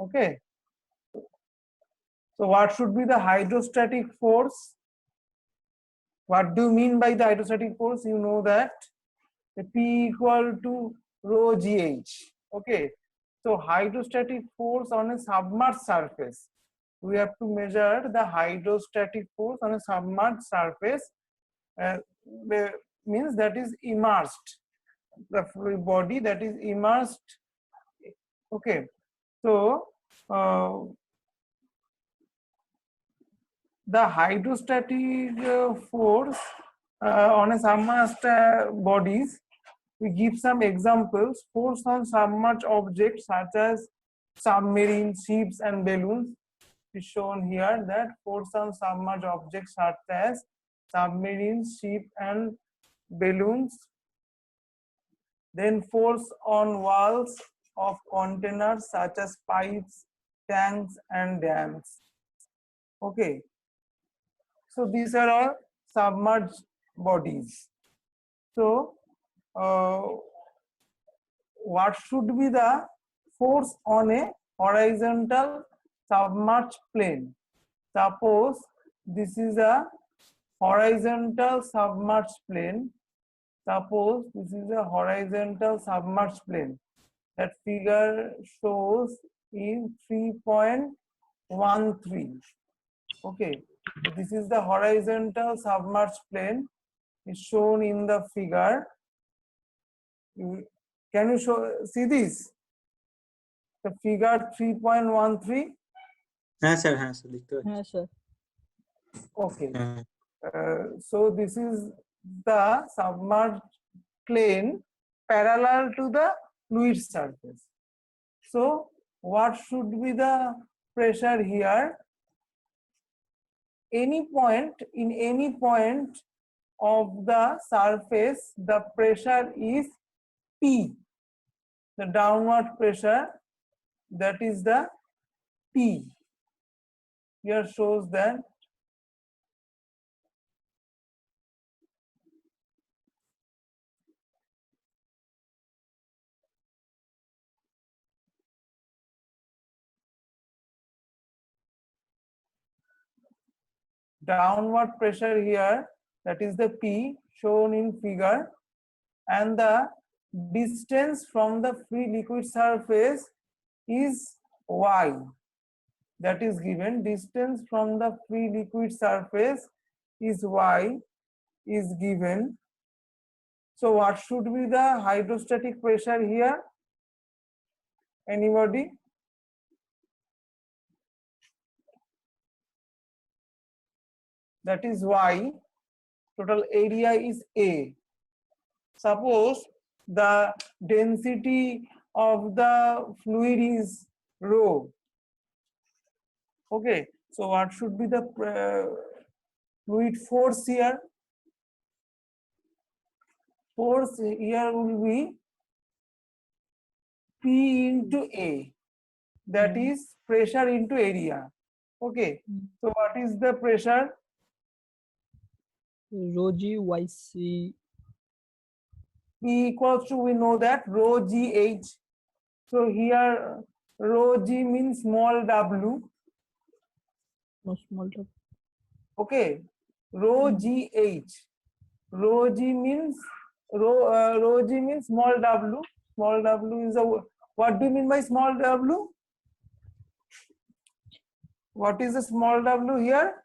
Okay, so what should be the hydrostatic force? What do you mean by the hydrostatic force? You know that the P equal to rho gh. Okay, so hydrostatic force on a submerged surface, we have to measure the hydrostatic force on a submerged surface, means that is immersed, the body that is immersed. Okay, so the hydrostatic force on a submerged bodies, we give some examples. Force on submerged objects such as submarines, ships and balloons is shown here. That force on submerged objects such as submarines, ships and balloons. Then force on walls of containers such as pipes, tanks and dams. Okay, so these are all submerged bodies. So what should be the force on a horizontal submerged plane? Suppose this is a horizontal submerged plane. Suppose this is a horizontal submerged plane. That figure shows in 3.13. Okay, this is the horizontal submerged plane is shown in the figure. Can you see this? The figure 3.13. हाँ sir दिखता है हाँ sir Okay. हाँ So this is the submerged plane parallel to the fluid surface. So what should be the pressure here? In any point of the surface, the pressure is P. The downward pressure, that is the P. Here shows that downward pressure here, that is the P shown in figure, and the distance from the free liquid surface is Y. That is given. Distance from the free liquid surface is Y is given. So what should be the hydrostatic pressure here? Anybody? That is Y. Total area is A. Suppose the density of the fluid is rho. Okay, so what should be the fluid force here? Force here will be P into A. That is pressure into area. Okay, so what is the pressure? rho g yc P equals to, we know that, rho gh. So here rho g means small w. no small t. Okay, rho gh. Rho g means rho g means small w. Small w is a, what do you mean by small w? What is the small w here?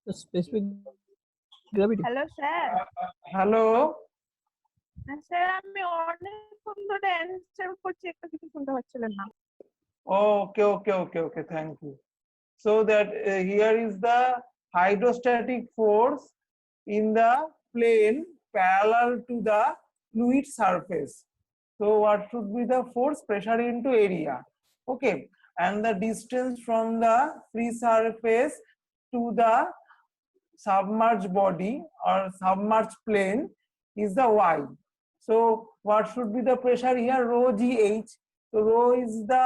The specific gravity. Hello sir Hello. Sir আমি অনেকক্ষণ ধরে answer করছি একটা কিছু শুনতে পাচ্ছিলেন না Okay. Thank you. So that here is the hydrostatic force in the plane parallel to the fluid surface. So what should be the force? Pressure into area. Okay, and the distance from the free surface to the submerged body or submerged plane is the Y. So what should be the pressure here? Rho gh. So rho is the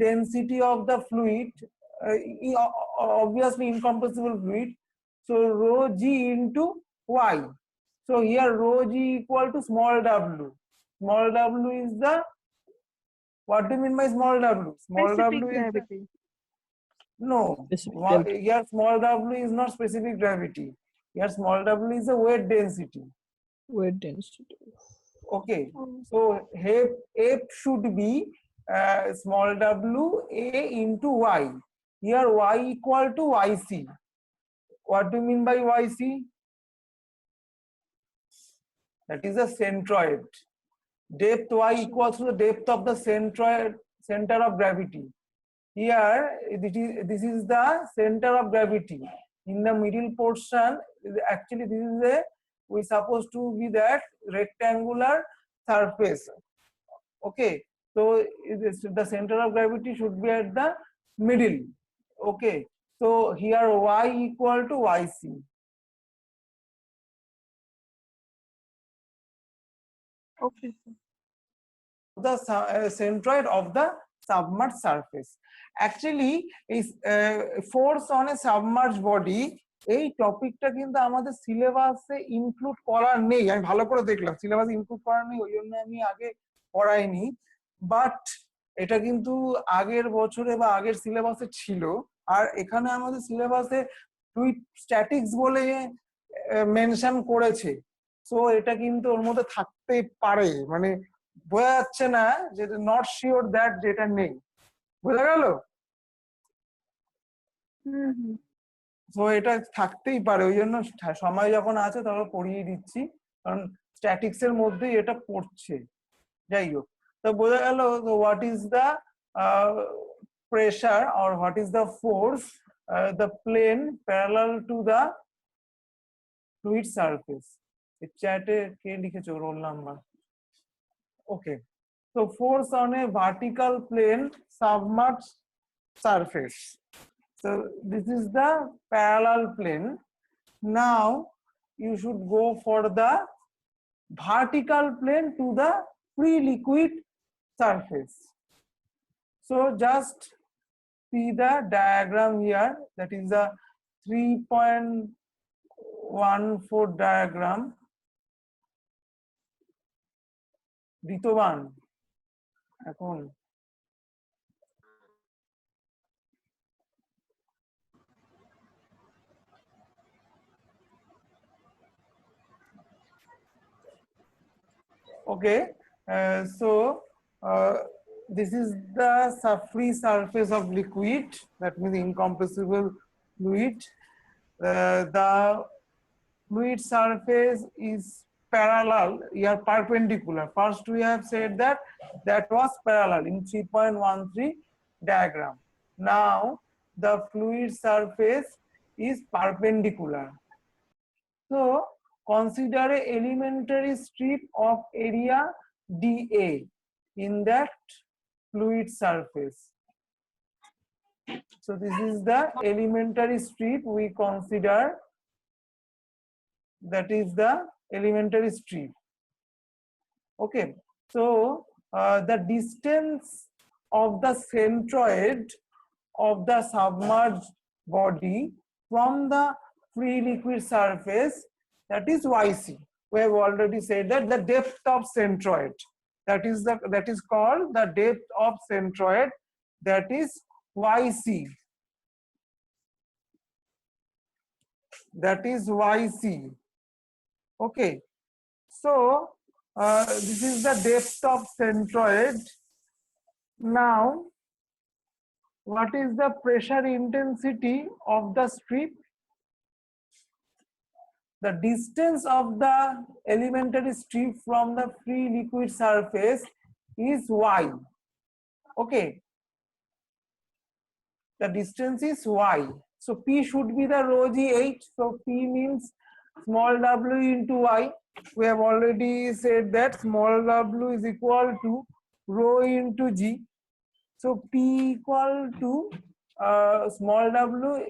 density of the fluid obviously incompressible fluid. So rho g into y. So here rho g equal to small w. Small w is the, what do you mean by small w? Small Specific w is the, gravity. no. Specific gravity. Here small w is not specific gravity. Here small w is the weight density. Weight density. Okay. Oh. So F should be small w a into y. Here y equal to yc. What do you mean by yc? That is a centroid. Depth y equals to the depth of the centroid, center of gravity. Here this is the center of gravity. In the middle portion, actually this is a, we supposed to be that rectangular surface. Okay, so the center of gravity should be at the middle. Okay, so here y equal to yc. Okay. The centroid of the submerged surface. Actually, is force on a submerged body. এই টপিকটা কিন্তু আমাদের সিলেবাসে include করা নেই। আমি ভালো করে দেখলাম সিলেবাসে ইনক্লুড করা নেই, ওই জন্য আমি আগে পড়াইনি। বাট এটা কিন্তু আগের বছরে বা আগের সিলেবাসে ছিল। আর এখানে আমাদের সিলেবাসে ফ্লুইড স্ট্যাটিক্স বলে মেনশন করেছে। সো এটা কিন্তু ওর মধ্যে থাকতে পারে, মানে বোঝা যাচ্ছে না যে নট শিওর দ্যাট যেটা নেই। বোঝা গেল? তো এটা থাকতেই পারে, ওই জন্য সময় যখন আছে তখন পড়িয়ে দিচ্ছি, কারণ স্ট্যাটিক্স এর মধ্যেই এটা পড়ছে। যাই হোক, তো বোঝা গেল what is the pressure or what is the force the plane parallel to the fluid surface. চ্যাটে কে লিখেছো roll number? Okay, so force on a vertical plane submerged surface. So this is the parallel plane. Now you should go for the vertical plane to the free liquid surface. So just see the diagram here, that is the 3.14 diagram. ঋতবান এখন okay, so this is the free surface of liquid, that means incompressible fluid. The fluid surface is parallel, here perpendicular. First we have said that that was parallel in 3.13 diagram. Now the fluid surface is perpendicular. So consider a elementary strip of area dA in that fluid surface. So this is the elementary strip we consider, that is the elementary strip. Okay, so the distance of the centroid of the submerged body from the free liquid surface, that is yc. We have already said that the depth of centroid, that is called the depth of centroid, that is yc. That is yc. Okay, so this is the depth of centroid. Now what is the pressure intensity of the strip? The distance of the elementary strip from the free liquid surface is y. Okay, the distance is y. So P should be the rho g(h). So P means small w into y. We have already said that small w is equal to rho into g. So P equal to small w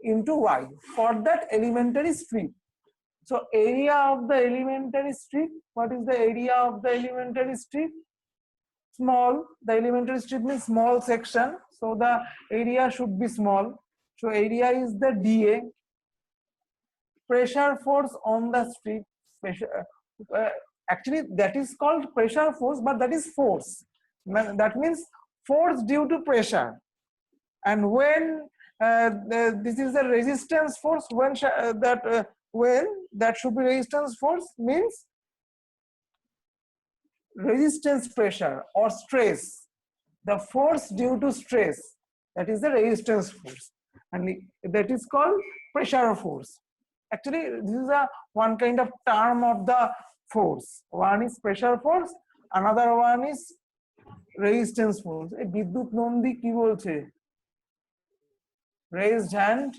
into y for that elementary strip. So area of the elementary strip, what is the area of the elementary strip? Small, the elementary strip means small section. so the area should be small. So area is the dA. Pressure force on the street, actually that is called pressure force, but that is force. That means force due to pressure. And when this is the resistance force, when that should be resistance force means resistance pressure or stress, the force due to stress, that is the resistance force, and that is called pressure force. Actually this is a one kind of term of the force. One is pressure force, another one is resistance force. এই বিদ্যুৎ নন্দী কি বলছে? Raised hand,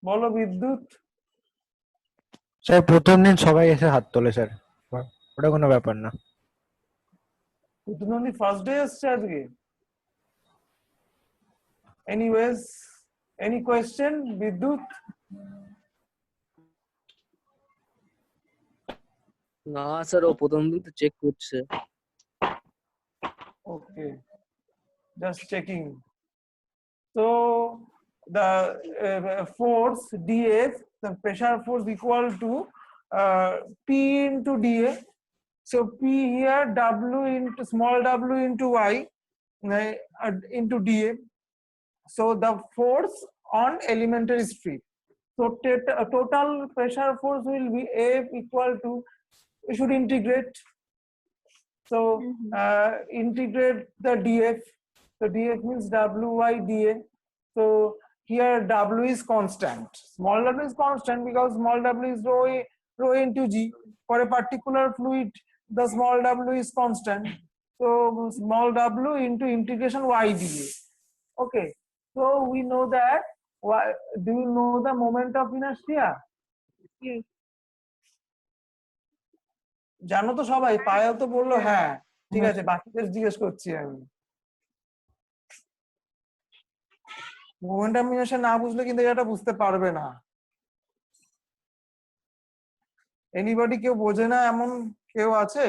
বলো বিদ্যুৎ। Sir প্রথম দিন সবাই এসে হাত তোলে স্যার, ওটা কোনো ব্যাপার না। বিদ্যুৎ নন্দী ফার্স্ট ডে আসছে আজকে। Anyways, any question, বিদ্যুৎ? না স্যার, ও প্রথম দিন তো চেক করছে। Okay, just checking. So the force dF, the pressure force equal to P into dA. So P here, W into small w into y into dA. So the force on elementary street. So total pressure force will be F equal to, we should integrate. So integrate the dF. So dF means Wy dA. So here W is constant. Small w is constant because small w is rho into g. For a particular fluid, the small w is constant. So small w into integration y dA. Okay. So we know that. Do you know the moment of inertia? Yes. জানো তো সবাই? পায়েল তো বললো হ্যাঁ। ঠিক আছে, বাকিদের জিজ্ঞেস করছি আমি। মোমেন্ট অফ ইনারশিয়া না বুঝলে কিন্তু এটা বুঝতে পারবে না। এনিবডি কেউ বোঝে না এমন কেউ আছে?